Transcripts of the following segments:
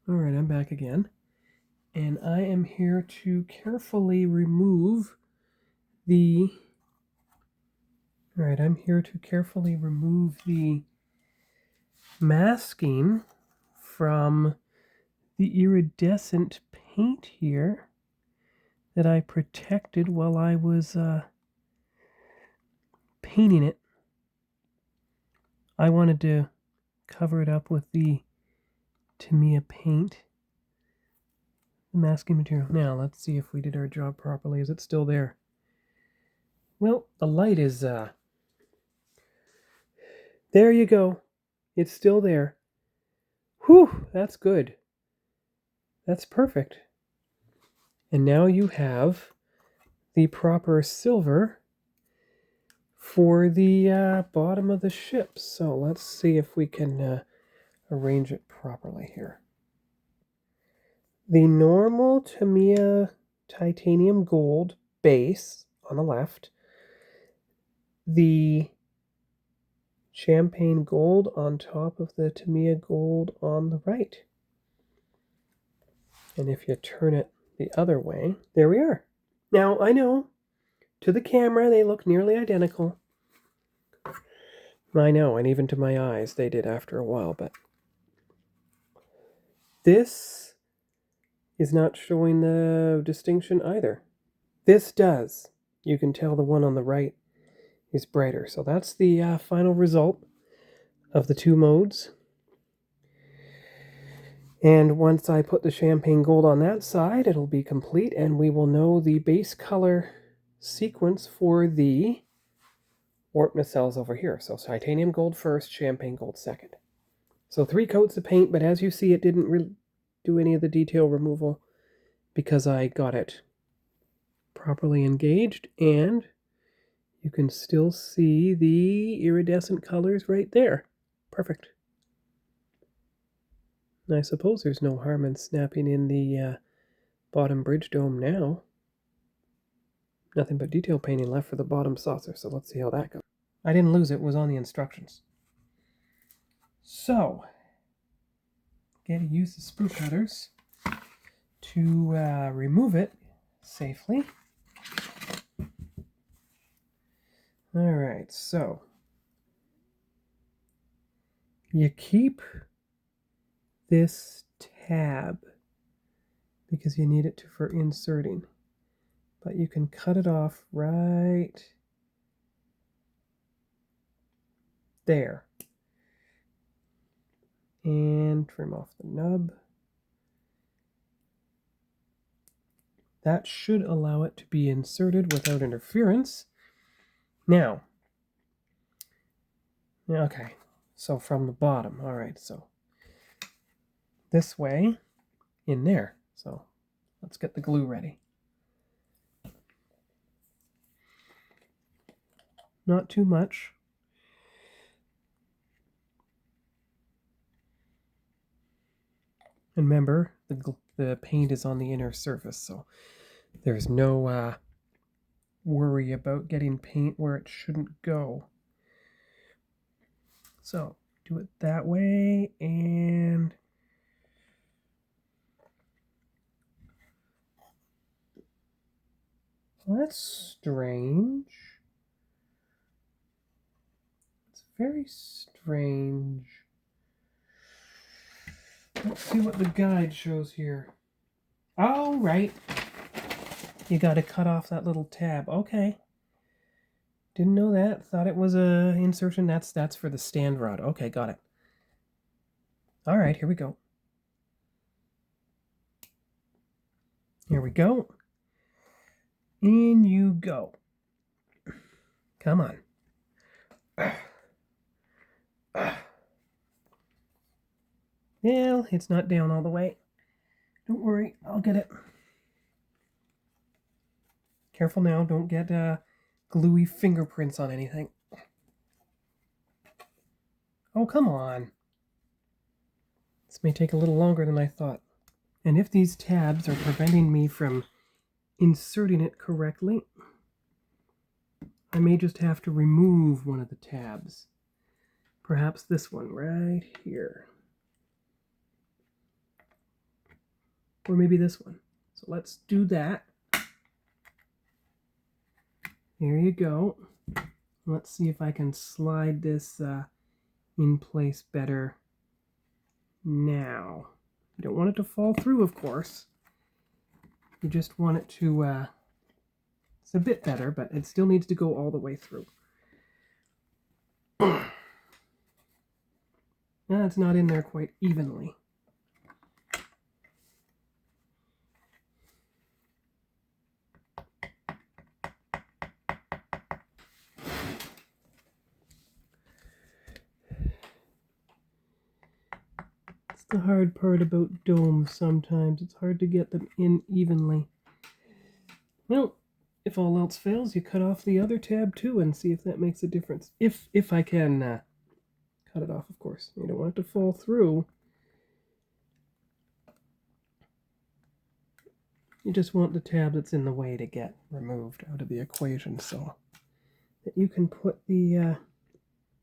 All right, I'm back again. And I am here to carefully remove the... All right, I'm here to carefully remove the masking from the iridescent paint here that I protected while I was painting it. I wanted to cover it up with the Tamiya paint, the masking material. Now, let's see if we did our job properly. Is it still there? Well, the light is... There you go. It's still there. Whew, that's good. That's perfect. And now you have the proper silver for the bottom of the ship. So let's see if we can arrange it properly here. The normal Tamiya titanium gold base on the left, the champagne gold on top of the Tamiya gold on the right. And if you turn it the other way, there we are. Now, I know, to the camera, they look nearly identical. I know, and even to my eyes, they did after a while, but this is not showing the distinction either. This does. You can tell the one on the right is brighter. So that's the final result of the two modes. And once I put the champagne gold on that side, it'll be complete, and we will know the base color sequence for the warp nacelles over here. So titanium gold first, champagne gold second. So 3 coats of paint, but as you see, it didn't really do any of the detail removal because I got it properly engaged, and you can still see the iridescent colors right there. Perfect. I suppose there's no harm in snapping in the bottom bridge dome now. Nothing but detail painting left for the bottom saucer, so let's see how that goes. I didn't lose it, it was on the instructions. So, gotta use the sprue cutters to remove it safely. Alright, so you keep this tab because you need it for inserting, but you can cut it off right there and trim off the nub. That should allow it to be inserted without interference. Now, okay, so from the bottom, all right, so this way in there. So let's get the glue ready. Not too much. And remember, the paint is on the inner surface, so there's no worry about getting paint where it shouldn't go. So do it that way, and that's strange. It's very strange. Let's see what the guide shows here. Oh, right. You got to cut off that little tab. Okay. Didn't know that. Thought it was a insertion. That's for the stand rod. Okay, got it. All right, here we go. Here we go. In you go. Come on. Well, it's not down all the way. Don't worry, I'll get it. Careful now, don't get gluey fingerprints on anything. Oh, come on. This may take a little longer than I thought. And if these tabs are preventing me from inserting it correctly, I may just have to remove one of the tabs. Perhaps this one right here. Or maybe this one. So let's do that. There you go. Let's see if I can slide this in place better now. You don't want it to fall through, of course. You just want it to, it's a bit better, but it still needs to go all the way through. It's not in there quite evenly. It's the hard part about domes sometimes. It's hard to get them in evenly. Well, if all else fails, you cut off the other tab too and see if that makes a difference. If I can cut it off, of course. You don't want it to fall through. You just want the tab that's in the way to get removed out of the equation so that you can put the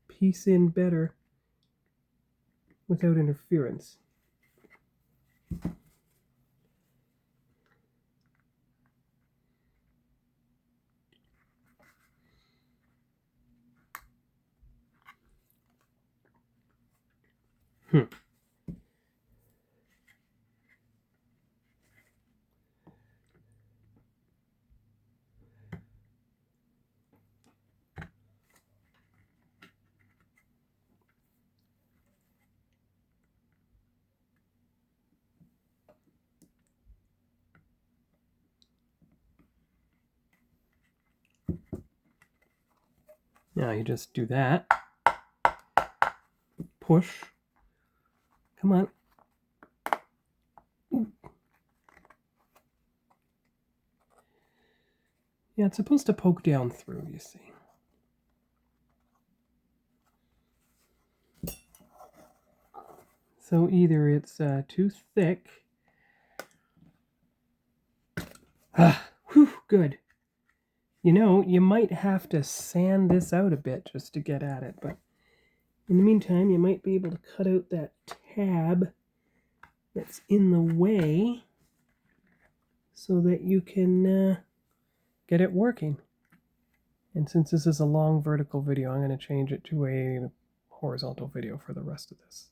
piece in better without interference. Now you just do that. Push. Come on. Ooh. Yeah, it's supposed to poke down through, you see. So either it's too thick. Whew, good. You know, you might have to sand this out a bit just to get at it, but in the meantime, you might be able to cut out that tab that's in the way so that you can get it working. And since this is a long vertical video, I'm going to change it to a horizontal video for the rest of this.